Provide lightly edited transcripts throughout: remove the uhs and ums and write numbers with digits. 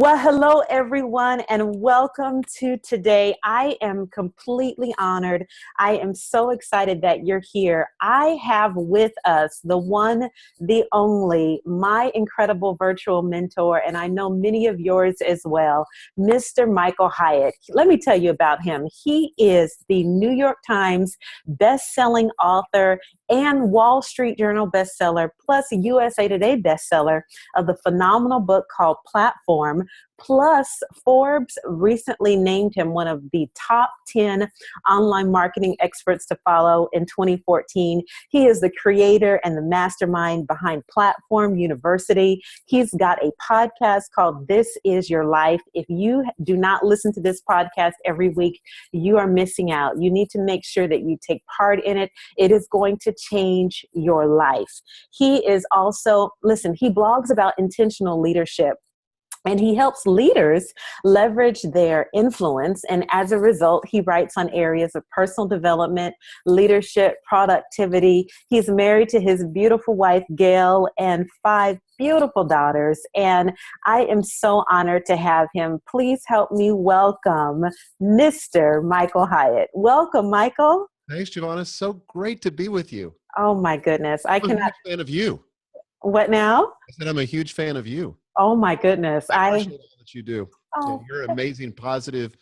Well, hello, everyone, and welcome to today. I am completely honored. I am so excited that you're here. I have with us the one, the only, my incredible virtual mentor, and I know many of yours as well, Mr. Michael Hyatt. Let me tell you about him. He is the New York Times best-selling author and Wall Street Journal bestseller, plus a USA Today bestseller of the phenomenal book called Platform. Plus, Forbes recently named him one of the top 10 online marketing experts to follow in 2014. He is the creator and the mastermind behind Platform University. He's got a podcast called This Is Your Life. If you do not listen to this podcast every week, you are missing out. You need to make sure that you take part in it. It is going to change your life. He is also, listen, he blogs about intentional leadership. And he helps leaders leverage their influence. And as a result, he writes on areas of personal development, leadership, productivity. He's married to his beautiful wife, Gail, and 5 beautiful daughters. And I am so honored to have him. Please help me welcome Mr. Michael Hyatt. Welcome, Michael. Thanks, Jevonnah. So great to be with you. Oh, my goodness. I I'm a huge fan of you. What now? I said I'm a huge fan of you. Oh, my goodness. I appreciate all that you do. Oh, You're an amazing, positive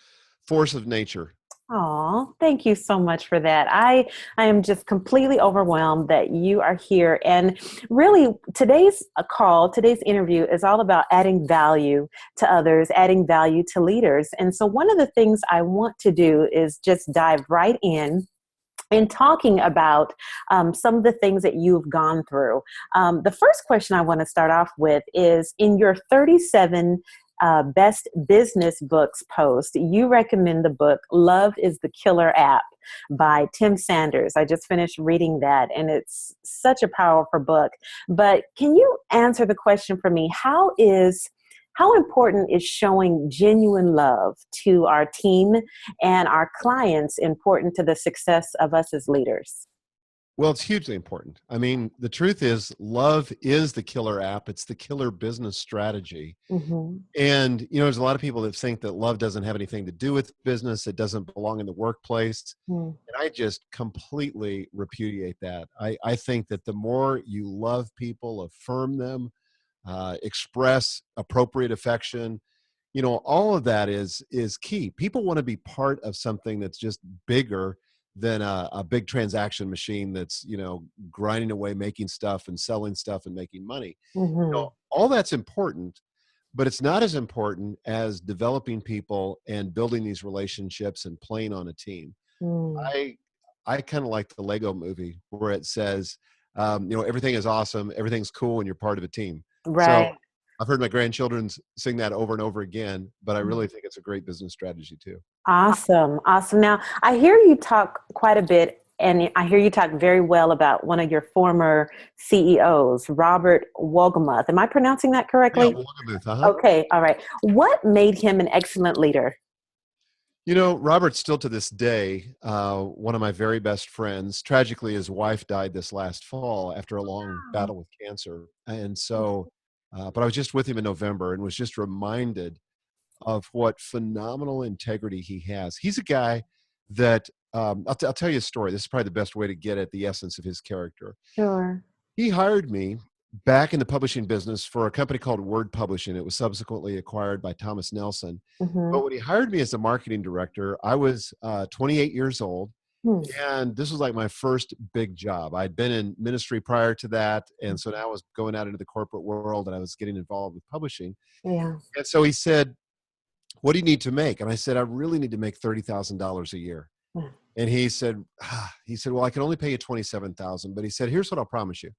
force of nature. Oh, thank you so much for that. I am just completely overwhelmed that you are here. And really, today's interview is all about adding value to others, adding value to leaders. And so one of the things I want to do is just dive right in talking about some of the things that you've gone through. The first question I want to start off with is, in your 37 best business books post, you recommend the book Love is the Killer App by Tim Sanders. I just finished reading that, and it's such a powerful book. But can you answer the question for me? How important is showing genuine love to our team and our clients important to the success of us as leaders? Well, it's hugely important. I mean, the truth is, love is the killer app. It's the killer business strategy. Mm-hmm. And, there's a lot of people that think that love doesn't have anything to do with business. It doesn't belong in the workplace. And I just completely repudiate that. I think that the more you love people, affirm them, express appropriate affection, all of that is key. People want to be part of something that's just bigger than a big transaction machine that's grinding away, making stuff and selling stuff and making money. Mm-hmm. All that's important, but it's not as important as developing people and building these relationships and playing on a team. I kind of like the Lego movie where it says everything is awesome, everything's cool, and you're part of a team. Right. So I've heard my grandchildren sing that over and over again, but I really think it's a great business strategy too. Awesome. Now, I hear you talk quite a bit, and I hear you talk very well about one of your former CEOs, Robert Wolgemuth. Am I pronouncing that correctly? Yeah, Wolgemuth, uh-huh. Okay. All right. What made him an excellent leader? Robert's still to this day one of my very best friends. Tragically, his wife died this last fall after a long battle with cancer. And so, but I was just with him in November and was just reminded of what phenomenal integrity he has. He's a guy that, I'll tell you a story. This is probably the best way to get at the essence of his character. Sure. He hired me back in the publishing business for a company called Word Publishing. It was subsequently acquired by Thomas Nelson. Mm-hmm. But when he hired me as a marketing director, I was 28 years old. And this was like my first big job. I'd been in ministry prior to that. And so now I was going out into the corporate world and I was getting involved with publishing. Yeah. And so he said, "What do you need to make?" And I said, "I really need to make $30,000 a year." And he said, "Well, I can only pay you $27,000. But he said, "Here's what I'll promise you.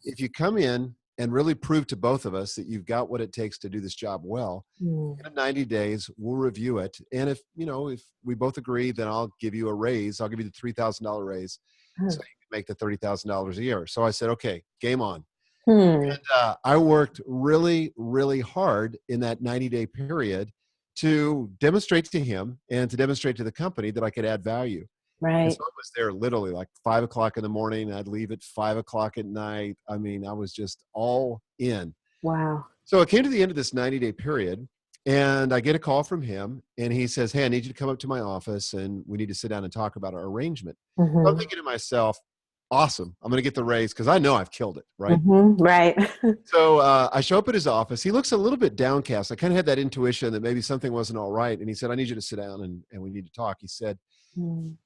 If you come in and really prove to both of us that you've got what it takes to do this job well, in 90 days, we'll review it. And if we both agree, then I'll give you a raise. I'll give you the $3,000 raise so you can make the $30,000 a year." So I said, "Okay, game on." And I worked really, really hard in that 90-day period to demonstrate to him and to demonstrate to the company that I could add value. Right. And so I was there literally like 5 o'clock in the morning. I'd leave at 5 o'clock at night. I mean, I was just all in. Wow. So it came to the end of this 90-day period. And I get a call from him, and he says, "Hey, I need you to come up to my office, and we need to sit down and talk about our arrangement." So I'm Mm-hmm. thinking to myself, awesome, I'm going to get the raise because I know I've killed it, right? Mm-hmm. Right. So I show up at his office. He looks a little bit downcast. I kind of had that intuition that maybe something wasn't all right. And he said, "I need you to sit down and we need to talk." He said, Mm.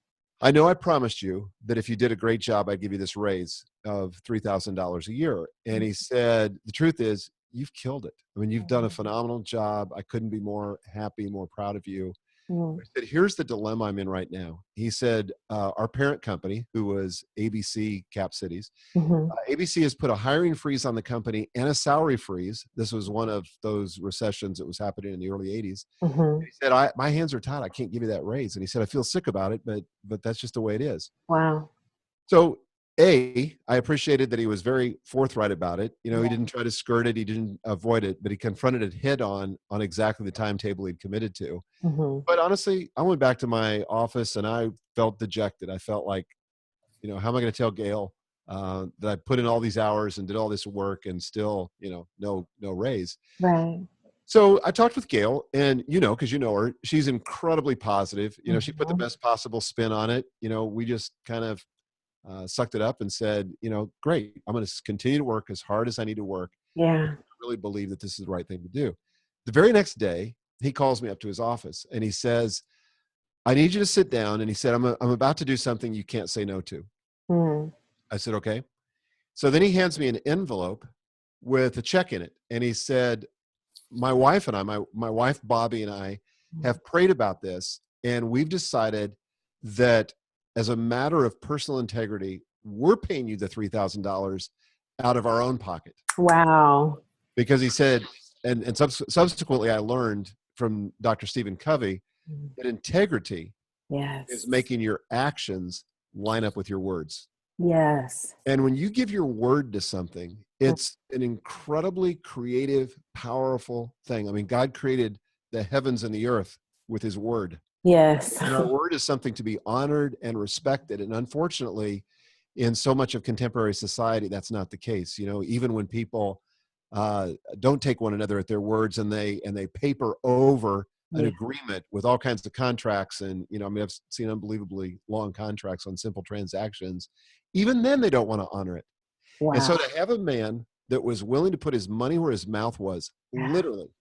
"I know I promised you that if you did a great job, I'd give you this raise of $3,000 a year." And he said, "The truth is, you've killed it. I mean, you've done a phenomenal job. I couldn't be more happy, more proud of you." Mm. I said, "Here's the dilemma I'm in right now." He said, "Our parent company, who was ABC Cap Cities, Mm-hmm. ABC has put a hiring freeze on the company and a salary freeze. This was one of those recessions that was happening in the early 80s. Mm-hmm. He said, my hands are tied. I can't give you that raise." And he said, "I feel sick about it, but that's just the way it is." Wow. So I appreciated that he was very forthright about it. You know, he Yeah. didn't try to skirt it. He didn't avoid it, but he confronted it head on exactly the timetable he'd committed to. Mm-hmm. But honestly, I went back to my office and I felt dejected. I felt like, how am I going to tell Gail that I put in all these hours and did all this work and still, no raise? Right. So I talked with Gail, and because you know her, she's incredibly positive. She put the Mm-hmm. best possible spin on it. We just kind of sucked it up and said, "Great, I'm going to continue to work as hard as I need to work. Yeah. I really believe that this is the right thing to do." The very next day, he calls me up to his office and he says, "I need you to sit down." And he said, I'm about to do something you can't say no to." Mm. I said, "Okay." So then he hands me an envelope with a check in it. And he said, "My wife and I, my wife, Bobby, and I have prayed about this. And we've decided that as a matter of personal integrity, we're paying you the $3,000 out of our own pocket." Wow. Because he said, and subsequently I learned from Dr. Stephen Covey Mm. that integrity is Yes. making your actions line up with your words. Yes. And when you give your word to something, Mm. it's an incredibly creative, powerful thing. I mean, God created the heavens and the earth with his word. Yes. And our word is something to be honored and respected. And unfortunately, in so much of contemporary society, that's not the case. Even when people don't take one another at their words and they paper over an Yeah. agreement with all kinds of contracts. And, I've seen unbelievably long contracts on simple transactions. Even then, they don't want to honor it. And Wow. so to have a man that was willing to put his money where his mouth was, Yeah. literally,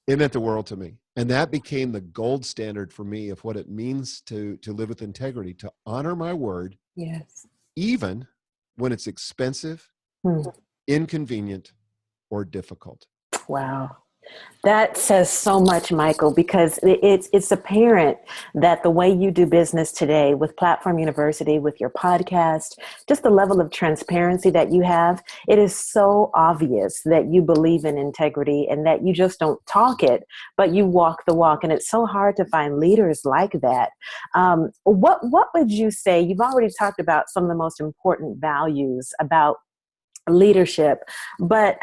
it meant the world to me. And that became the gold standard for me of what it means to live with integrity, to honor my word, Yes. even when it's expensive, Mm. inconvenient, or difficult. Wow. That says so much, Michael, because it's apparent that the way you do business today with Platform University, with your podcast, just the level of transparency that you have, it is so obvious that you believe in integrity and that you just don't talk it, but you walk the walk. And it's so hard to find leaders like that. What would you say? You've already talked about some of the most important values about leadership, but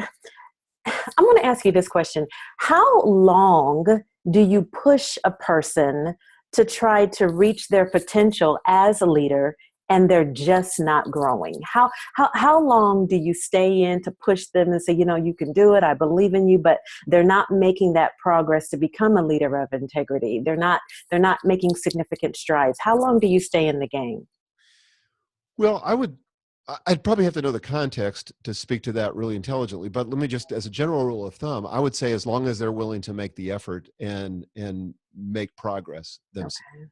I'm going to ask you this question. How long do you push a person to try to reach their potential as a leader and they're just not growing? How long do you stay in to push them and say, you can do it, I believe in you, but they're not making that progress to become a leader of integrity. They're not making significant strides. How long do you stay in the game? Well, I'd probably have to know the context to speak to that really intelligently, but let me just, as a general rule of thumb, I would say as long as they're willing to make the effort and make progress themselves. Okay.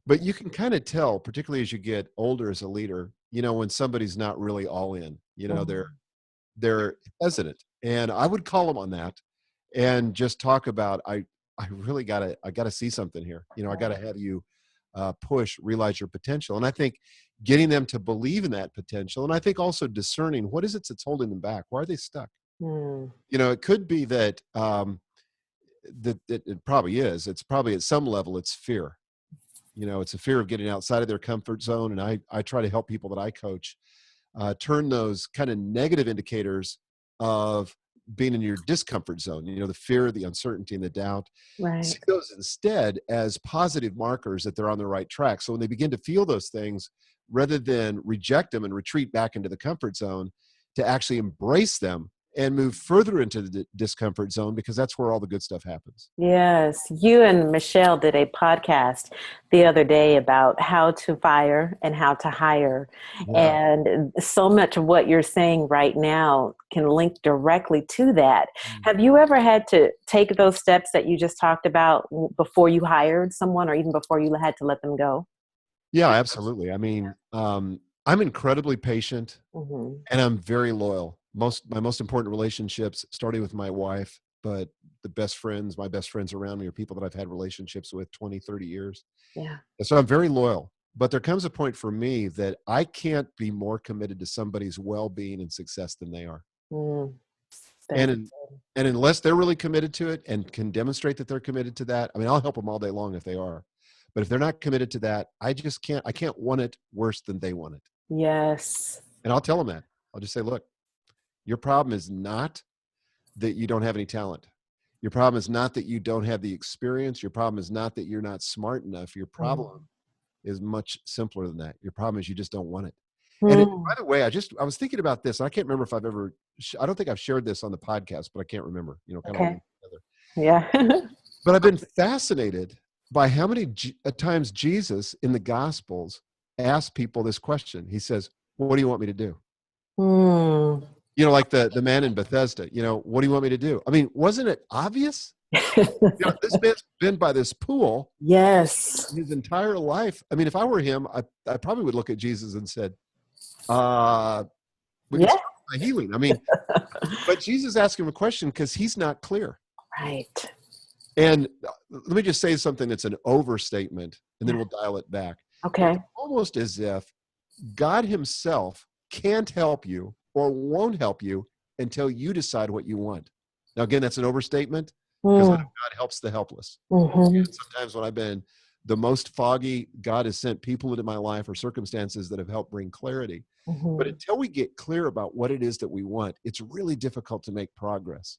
But you can kind of tell, particularly as you get older as a leader, when somebody's not really all in, Mhm. they're hesitant. And I would call them on that and just talk about, I really I gotta see something here. I gotta have you realize your potential. And I think getting them to believe in that potential, and I think also discerning what is it that's holding them back. Why are they stuck? Mm. It could be that that it probably is. It's probably at some level it's fear. It's a fear of getting outside of their comfort zone. And I try to help people that I coach turn those kind of negative indicators of being in your discomfort zone, the fear, the uncertainty, and the doubt, Right. see those instead as positive markers that they're on the right track. So when they begin to feel those things, rather than reject them and retreat back into the comfort zone, to actually embrace them and move further into the discomfort zone, because that's where all the good stuff happens. Yes, you and Michelle did a podcast the other day about how to fire and how to hire. Yeah. And so much of what you're saying right now can link directly to that. Have you ever had to take those steps that you just talked about before you hired someone or even before you had to let them go? Yeah, absolutely. I mean, I'm incredibly patient Hmm. and I'm very loyal. My most important relationships, starting with my wife, but my best friends around me are people that I've had relationships with 20, 30 years. Yeah. And so I'm very loyal. But there comes a point for me that I can't be more committed to somebody's well-being and success than they are. Mm, And that's in, and unless they're really committed to it and can demonstrate that they're committed to that, I mean, I'll help them all day long if they are. But if they're not committed to that, I can't want it worse than they want it. yes. And I'll tell them that. I'll just say, look, your problem is not that you don't have any talent. Your problem is not that you don't have the experience. Your problem is not that you're not smart enough. Your problem is much simpler than that. Your problem is you just don't want it. And by Mm, the way, I was thinking about this. I can't remember if I don't think I've shared this on the podcast, but I can't remember, kind of okay. holding it together. Yeah. But I've been fascinated by how many times Jesus in the Gospels asked people this question. He says, what do you want me to do? Mm. Like the man in Bethesda, what do you want me to do? I mean, wasn't it obvious? This man's been by this pool Yes. his entire life. I mean, if I were him, I probably would look at Jesus and said, uh, we can Yeah. start by healing. I mean, but Jesus asked him a question because he's not clear. Right. And let me just say something that's an overstatement, and then Yeah. we'll dial it back. It's Okay. almost as if God himself can't help you or won't help you until you decide what you want. Now, again, that's an overstatement, because I know Mm. God helps the helpless. Hmm. Sometimes when I've been the most foggy, God has sent people into my life or circumstances that have helped bring clarity. But Hmm. until we get clear about what it is that we want, it's really difficult to make progress.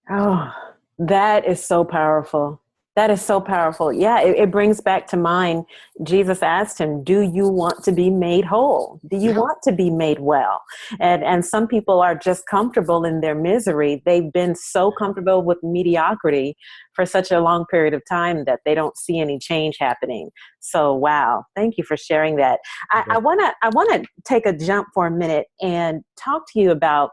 Oh, that is so powerful. That is so powerful. Yeah, it brings back to mind, Jesus asked him, do you want to be made whole? Do you Yeah. want to be made well? And some people are just comfortable in their misery. They've been so comfortable with mediocrity for such a long period of time that they don't see any change happening. So wow, thank you for sharing that. I wanna take a jump for a minute and talk to you about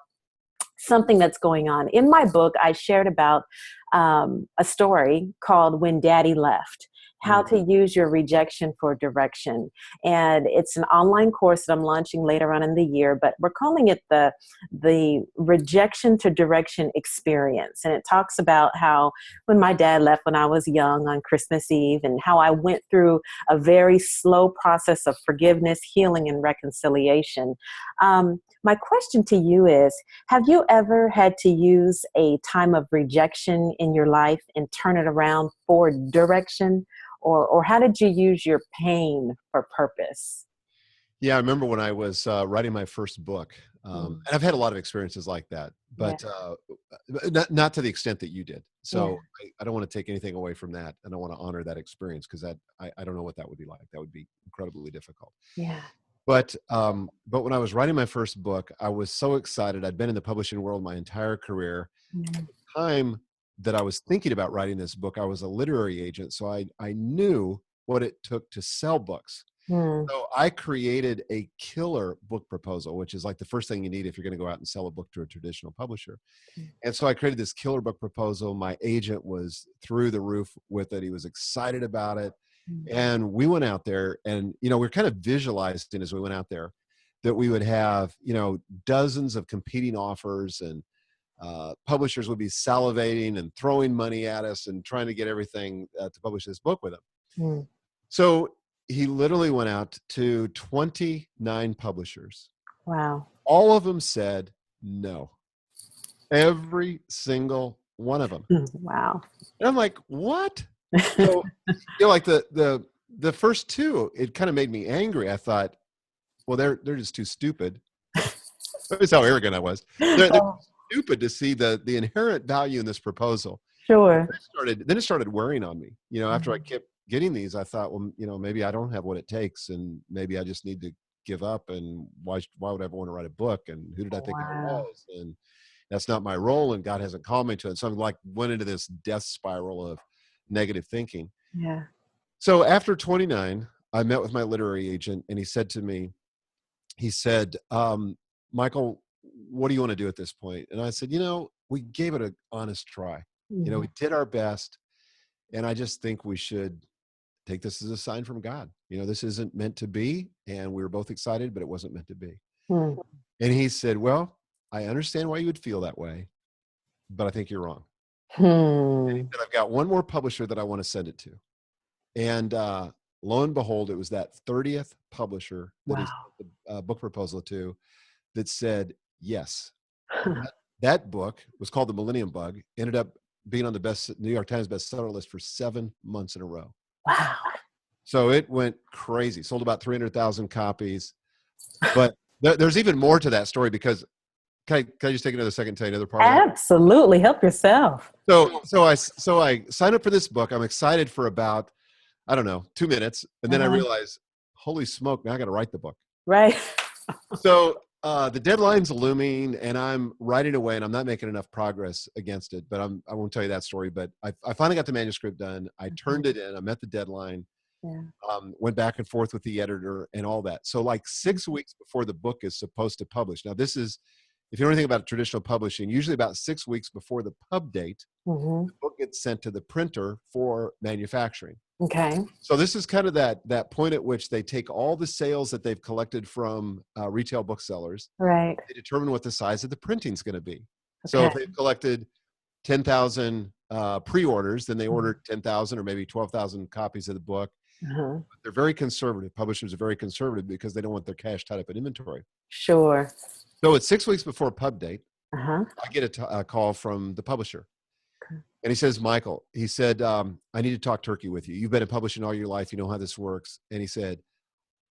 something that's going on. In my book, I shared about a story called When Daddy Left, how Mm. to use your rejection for direction. And it's an online course that I'm launching later on in the year, but we're calling it the rejection to direction experience. And it talks about how when my dad left when I was young on Christmas Eve, and how I went through a very slow process of forgiveness, healing, and reconciliation. My question to you is, have you ever had to use a time of rejection in your life and turn it around for direction? Or how did you use your pain for purpose? Yeah, I remember when I was writing my first book, Mm, and I've had a lot of experiences like that, yeah, but not to the extent that you did. yeah, So I don't want to take anything away from that, and I want to honor that experience, because I don't know what that would be like. That would be incredibly difficult. yeah. But when I was writing my first book, I was so excited. I'd been in the publishing world my entire career. At Mm, the time that I was thinking about writing this book, I was a literary agent, so I knew what it took to sell books. mm, So I created a killer book proposal, which is like the first thing you need if you're going to go out and sell a book to a traditional publisher. And so I created this killer book proposal. My agent was through the roof with it. He was excited about it. mm, And we went out there, and, we're kind of visualizing as we went out there that we would have, dozens of competing offers, and publishers would be salivating and throwing money at us and trying to get everything to publish this book with them. mm. So he literally went out to 29 publishers. Wow. All of them said no. Every single one of them. Wow. And I'm like, what? So, like the first two, it kind of made me angry. I thought, well, they're just too stupid. That's how arrogant I was. They're Oh, stupid to see the inherent value in this proposal. sure. Then it started wearing on me. After I Mhm. kept getting these, I thought, well, maybe I don't have what it takes, and maybe I just need to give up. And why would I ever want to write a book? And who did I think I Wow. was? And that's not my role and God hasn't called me to it. So I'm like, went into this death spiral of negative thinking. Yeah. So after 29, I met with my literary agent and he said to me, he said, Michael, what do you want to do at this point? And I said, we gave it an honest try. Mm-hmm. We did our best. And I just think we should take this as a sign from God. This isn't meant to be. And we were both excited, but it wasn't meant to be. Mm-hmm. And he said, well, I understand why you would feel that way, but I think you're wrong. And he said, I've got one more publisher that I want to send it to. And lo and behold, it was that 30th publisher that he sent the book proposal to that said yes. That book was called The Millennium Bug, ended up being on the New York Times bestseller list for 7 months in a row. Wow. So it went crazy. Sold about 300,000 copies. But there's even more to that story because can I just take another second to tell you another part of it? Absolutely. Help yourself. So I signed up for this book. I'm excited for about, 2 minutes. And then I realized, holy smoke, now I got to write the book. Right. So the deadline's looming and I'm writing away and I'm not making enough progress against it, but I won't tell you that story, but I finally got the manuscript done. I turned it in, I met the deadline, went back and forth with the editor and all that. So like 6 weeks before the book is supposed to publish. Now this is, if you know anything about traditional publishing, usually about 6 weeks before the pub date, the book gets sent to the printer for manufacturing. Okay. So this is kind of that point at which they take all the sales that they've collected from retail booksellers. Right. They determine what the size of the printing is going to be. Okay. So if they've collected 10,000 pre-orders, then they order 10,000 or maybe 12,000 copies of the book. But they're very conservative. Publishers are very conservative because they don't want their cash tied up in inventory. Sure. So it's 6 weeks before pub date. I get a call from the publisher. And he says, Michael, he said, I need to talk turkey with you. You've been in publishing all your life. You know how this works. And he said,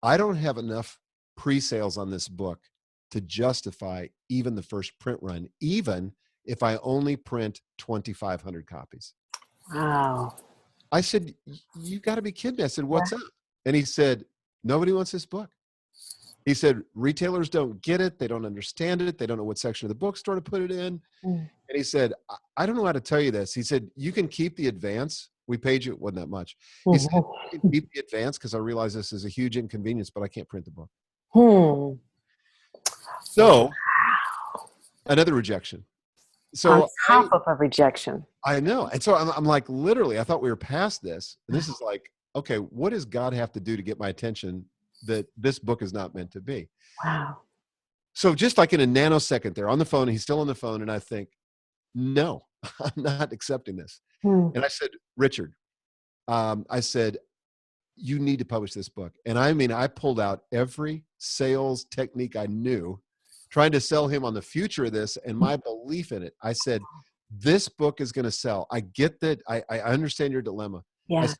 I don't have enough pre-sales on this book to justify even the first print run, even if I only print 2,500 copies. Wow. I said, you got to be kidding me. I said, what's up? And he said, nobody wants this book. He said, retailers don't get it. They don't understand it. They don't know what section of the bookstore to put it in. And he said, I don't know how to tell you this. He said, you can keep the advance. We paid you. It wasn't that much. He said, you can keep the advance because I realize this is a huge inconvenience, but I can't print the book. So another rejection. So on top of a rejection. I know. And so I'm like, literally, I thought we were past this. And this is like, okay, what does God have to do to get my attention that this book is not meant to be? Wow. So just like in a nanosecond there on the phone, he's still on the phone. And I think, no, I'm not accepting this. And I said, Richard, I said, you need to publish this book. And I mean, I pulled out every sales technique I knew, trying to sell him on the future of this and my belief in it. I said, this book is going to sell. I get that. I understand your dilemma. Yeah. I said,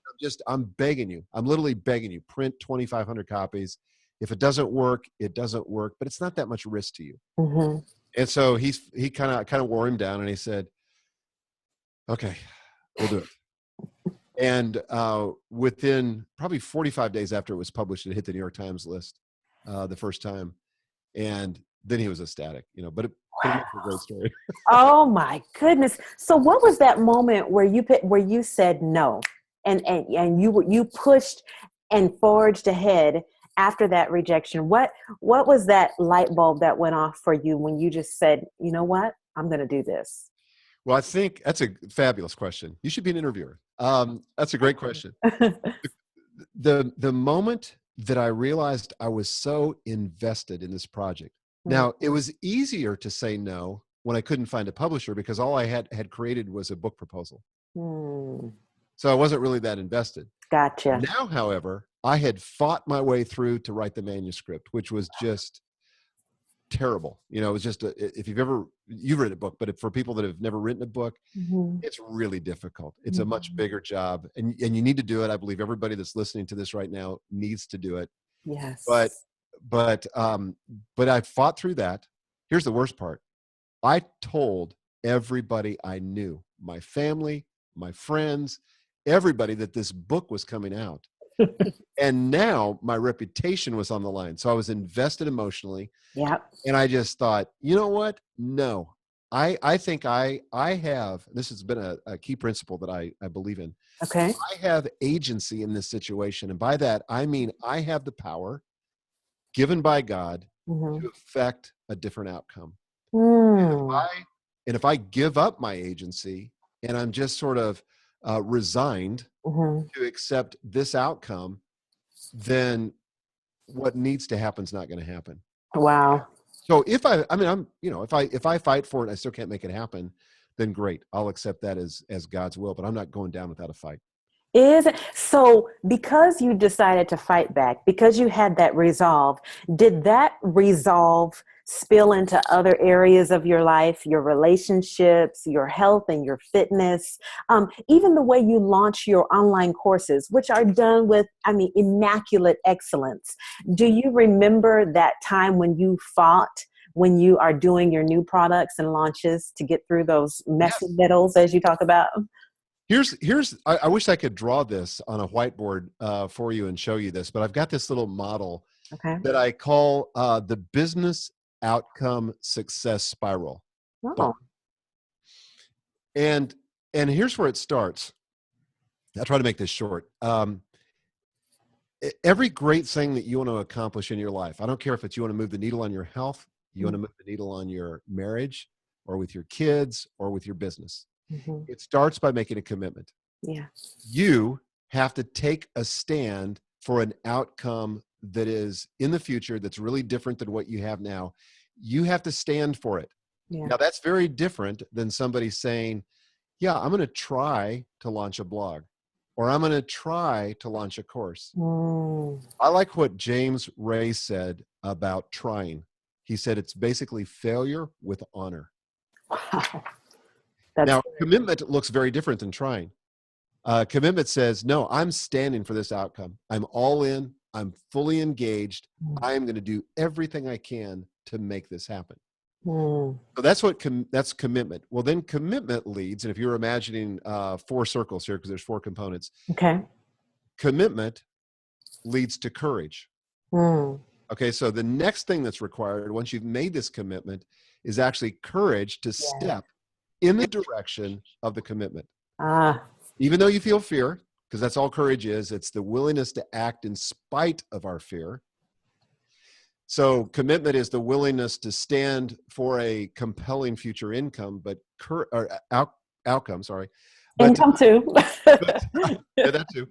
I'm begging you. I'm literally begging you. Print 2,500 copies. If it doesn't work, it doesn't work. But it's not that much risk to you. And so he kind of wore him down, and he said, "Okay, we'll do it." And within probably 45 days after it was published, it hit the New York Times list the first time, and then he was ecstatic. But it was a great story. Oh my goodness! So what was that moment where you said no? And you pushed and forged ahead after that rejection? What was that light bulb that went off for you when you just said, you know what, I'm going to do this? Well, I think that's a fabulous question. You should be an interviewer. That's a great question. The moment that I realized I was so invested in this project. Now, it was easier to say no when I couldn't find a publisher because all I had created was a book proposal. So I wasn't really that invested. Gotcha. Now, however, I had fought my way through to write the manuscript, which was just terrible. It was just, if you've written a book, but for people that have never written a book, it's really difficult. It's a much bigger job and you need to do it. I believe everybody that's listening to this right now needs to do it. Yes. But I fought through that. Here's the worst part. I told everybody I knew, my family, my friends, everybody, that this book was coming out. And now my reputation was on the line. So I was invested emotionally. Yep. And I just thought, you know what? No, I think I have, this has been a key principle that I believe in. Okay. I have agency in this situation. And by that, I mean, I have the power given by God Mm-hmm. to affect a different outcome. Mm. And if I give up my agency and I'm just sort of resigned Mm-hmm. to accept this outcome, then what needs to happen is not going to happen. Wow. So I mean, if I fight for it, and I still can't make it happen, then great. I'll accept that as God's will, but I'm not going down without a fight. Is so because you decided to fight back, because you had that resolve, did that resolve spill into other areas of your life, your relationships, your health and your fitness, even the way you launch your online courses, which are done with, I mean, immaculate excellence. Do you remember that time when you fought, when you are doing your new products and launches to get through those messy Yes. middles, as you talk about? I wish I could draw this on a whiteboard for you and show you this, but I've got this little model Okay. that I call the business outcome success spiral. Oh. And and here's where it starts. I'll try to make this short. Every great thing that you want to accomplish in your life, I don't care if it's you want to move the needle on your health, you want to move the needle on your marriage, or with your kids, or with your business. Mm-hmm. It starts by making a commitment. Yeah. You have to take a stand for an outcome that is in the future that's really different than what you have now. You have to stand for it. Yeah. Now, that's very different than somebody saying, yeah, I'm going to try to launch a blog, or I'm going to try to launch a course. Mm. I like what James Ray said about trying. He said it's basically failure with honor. Wow. That's Now, good. commitment looks very different than trying. Commitment says, no, I'm standing for this outcome. I'm all in. I'm fully engaged. I am going to do everything I can to make this happen. Mm. So that's what that's commitment. Well, then commitment leads, and if you're imagining 4 circles here, because there's 4 components, Okay. commitment leads to courage. Mm. Okay, so the next thing that's required once you've made this commitment is actually courage to Yeah. step in the direction of the commitment. Ah. Even though you feel fear, because that's all courage is, it's the willingness to act in spite of our fear. So commitment is the willingness to stand for a compelling future income, but outcome, sorry. But, Income too. but yeah, that too.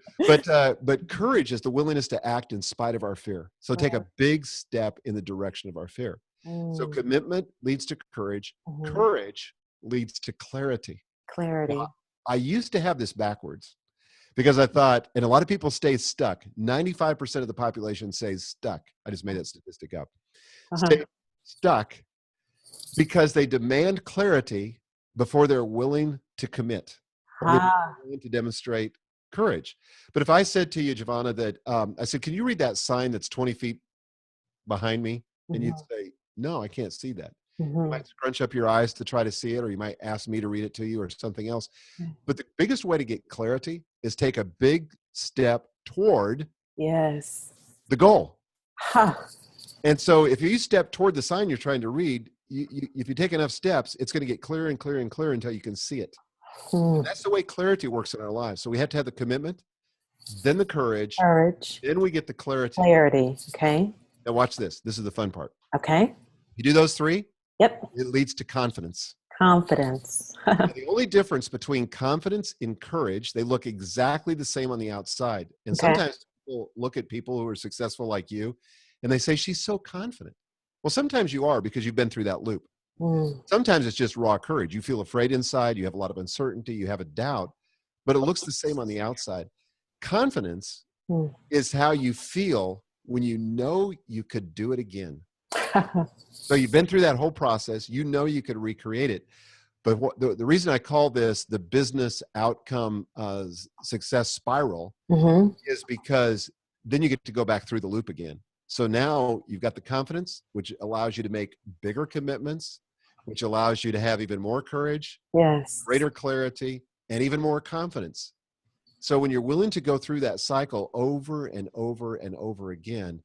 But courage is the willingness to act in spite of our fear. So take a big step in the direction of our fear. So Mm. commitment leads to courage. Mhm. Courage leads to clarity. Clarity. Now, I used to have this backwards because I thought, and a lot of people stay stuck. 95% of the population stays stuck. I just made that statistic up. Uh-huh. Stay stuck because they demand clarity before they're willing to commit, or they're Ah. willing to demonstrate courage. But if I said to you, Jevonnah, that I said, can you read that sign that's 20 feet behind me? And you'd Mhm. say, no, I can't see that. You Mhm. might scrunch up your eyes to try to see it, or you might ask me to read it to you or something else. Mm. But the biggest way to get clarity is take a big step toward Yes. the goal. Ha. And so if you step toward the sign you're trying to read, if you take enough steps, it's going to get clearer and clearer and clearer until you can see it. Mm. And that's the way clarity works in our lives. So we have to have the commitment, then the courage, Courage. then we get the clarity. Clarity. Okay. Now watch this. This is the fun part. Okay. You do those 3, Yep. it leads to confidence. Confidence. Now, the only difference between confidence and courage, they look exactly the same on the outside. And Okay. sometimes people look at people who are successful like you, and they say, she's so confident. Well, sometimes you are because you've been through that loop. Mm. Sometimes it's just raw courage. You feel afraid inside. You have a lot of uncertainty. You have a doubt, but it looks the same on the outside. Confidence Mm. is how you feel when you know you could do it again. So you've been through that whole process. You know you could recreate it. But the reason I call this the business outcome success spiral Mm-hmm. is because then you get to go back through the loop again. So now you've got the confidence, which allows you to make bigger commitments, which allows you to have even more courage, Yes. greater clarity, and even more confidence. So when you're willing to go through that cycle over and over and over again,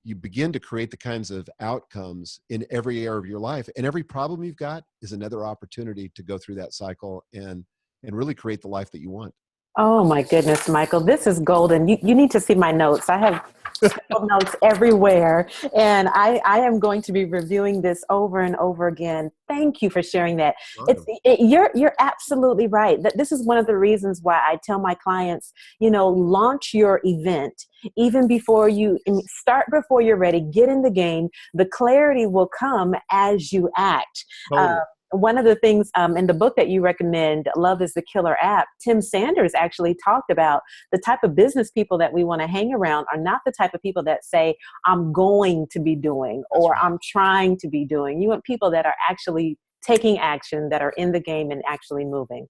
you begin to create the kinds of outcomes in every area of your life, and every problem you've got is another opportunity to go through that cycle and really create the life that you want. Oh my goodness, Michael, this is golden. You need to see my notes. I have scribbled notes everywhere, and I am going to be reviewing this over and over again. Thank you for sharing that. Welcome. You're absolutely right. That this is one of the reasons why I tell my clients, launch your event even before you start, before you're ready. Get in the game. The clarity will come as you act. Totally. One of the things in the book that you recommend, Love is the Killer App, Tim Sanders actually talked about the type of business people that we want to hang around are not the type of people that say, I'm going to be doing, That's or right. I'm trying to be doing. You want people that are actually taking action, that are in the game and actually moving.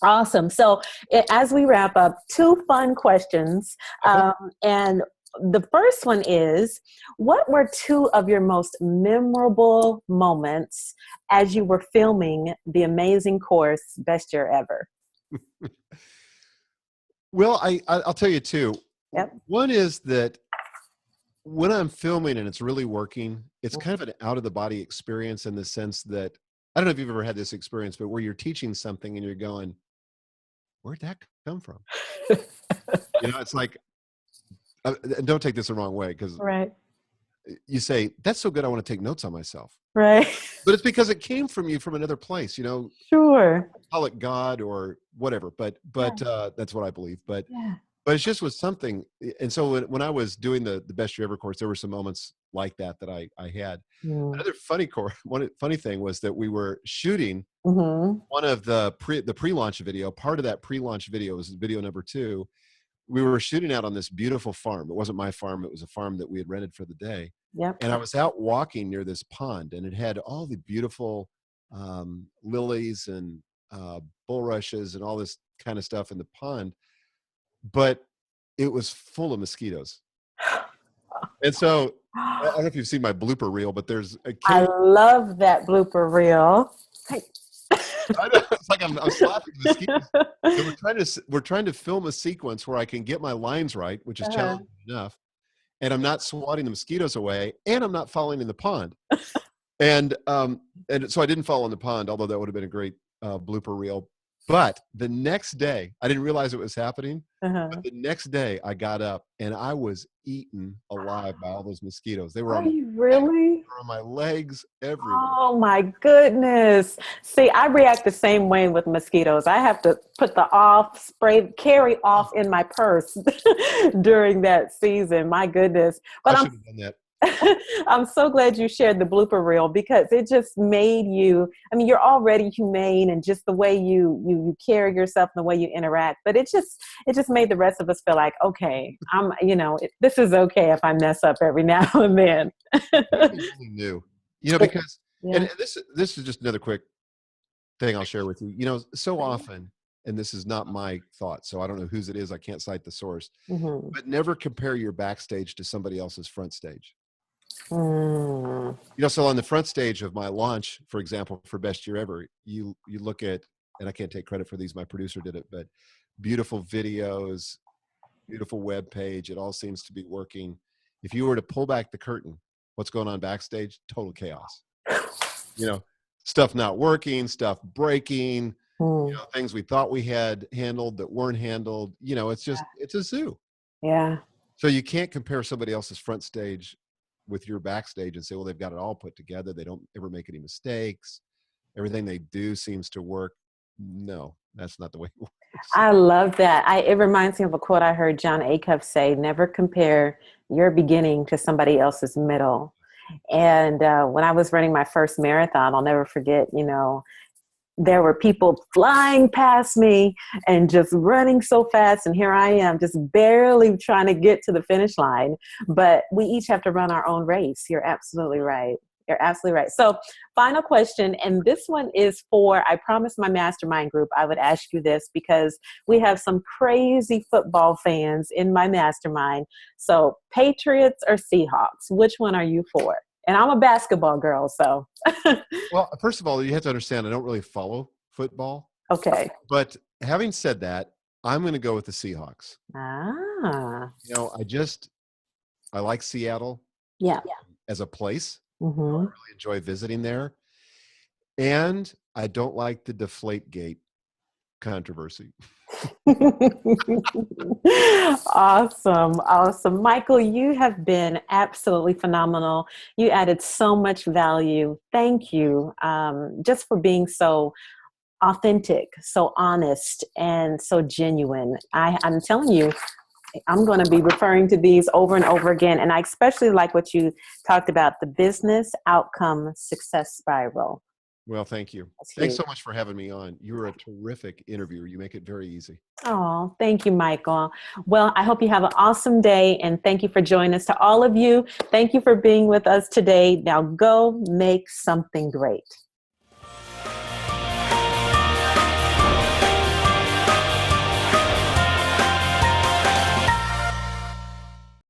Awesome. So as we wrap up, two fun questions. Okay. And the first one is, what were two of your most memorable moments as you were filming the amazing course, Best Year Ever? Well, I'll tell you two. Yep. One is that when I'm filming and it's really working, it's kind of an out of the body experience in the sense that, I don't know if you've ever had this experience, but where you're teaching something and you're going, where'd that come from? It's like, and don't take this the wrong way, because Right. you say, that's so good, I want to take notes on myself. Right. But it's because it came from you from another place, Sure. call it God or whatever. But that's what I believe. But Yeah. but it's just was something. And so when I was doing the Best Year Ever course, there were some moments like that I had. Mm. Another one funny thing was that we were shooting Mm-hmm. one of the pre-launch video. Part of that pre-launch video was video number 2. We were shooting out on this beautiful farm. It wasn't my farm. It was a farm that we had rented for the day. Yep. And I was out walking near this pond, and it had all the beautiful lilies and bulrushes and all this kind of stuff in the pond, but it was full of mosquitoes. And so I don't know if you've seen my blooper reel, but there's a I case. love that blooper reel. I know, it's like I'm slapping mosquitoes. And we're trying to film a sequence where I can get my lines right, which is Uh-huh. challenging enough, and I'm not swatting the mosquitoes away, and I'm not falling in the pond. And so I didn't fall in the pond, although that would have been a great blooper reel. But the next day, I didn't realize it was happening. But Uh-huh. the next day, I got up and I was eaten alive by all those mosquitoes. They were Are on my you back, they really? were on my legs, everywhere. Oh my goodness. See, I react the same way with mosquitoes. I have to put the carry off in my purse during that season. My goodness. I But should have done that. I'm so glad you shared the blooper reel, because it just made you, I mean, you're already humane, and just the way you carry yourself and the way you interact, but it just made the rest of us feel like, okay, this is okay if I mess up every now and then. If we only knew, because, Yeah. and this is just another quick thing I'll share with you. So often, and this is not my thought, so I don't know whose it is. I can't cite the source, Mm-hmm. but never compare your backstage to somebody else's front stage. Mm. So on the front stage of my launch, for example, for Best Year Ever, you look at, and I can't take credit for these, my producer did it, but beautiful videos, beautiful web page, it all seems to be working. If you were to pull back the curtain, what's going on backstage? Total chaos. Stuff not working, stuff breaking, Mm. things we thought we had handled that weren't handled. It's a zoo. Yeah. So you can't compare somebody else's front stage with your backstage and say, well, they've got it all put together. They don't ever make any mistakes. Everything they do seems to work. No, that's not the way it works. I love that. It reminds me of a quote I heard John Acuff say: never compare your beginning to somebody else's middle. And when I was running my first marathon, I'll never forget, there were people flying past me and just running so fast. And here I am, just barely trying to get to the finish line. But we each have to run our own race. You're absolutely right. You're absolutely right. So, final question, and this one is I promised my mastermind group I would ask you this, because we have some crazy football fans in my mastermind. So, Patriots or Seahawks, which one are you for? And I'm a basketball girl, so. Well, first of all, you have to understand, I don't really follow football. Okay. But having said that, I'm going to go with the Seahawks. Ah. I like Seattle. Yeah. as a place. I Mm-hmm. really enjoy visiting there. And I don't like the Deflate Gate controversy. Awesome. Awesome. Michael, you have been absolutely phenomenal. You added so much value. Thank you, just for being so authentic, so honest, and so genuine. I'm telling you, I'm going to be referring to these over and over again. And I especially like what you talked about, the business outcome success spiral. Well, thank you. That's Thanks huge. so much for having me on. You were a terrific interviewer. You make it very easy. Oh, thank you, Michael. Well, I hope you have an awesome day, and thank you for joining us. To all of you, thank you for being with us today. Now go make something great.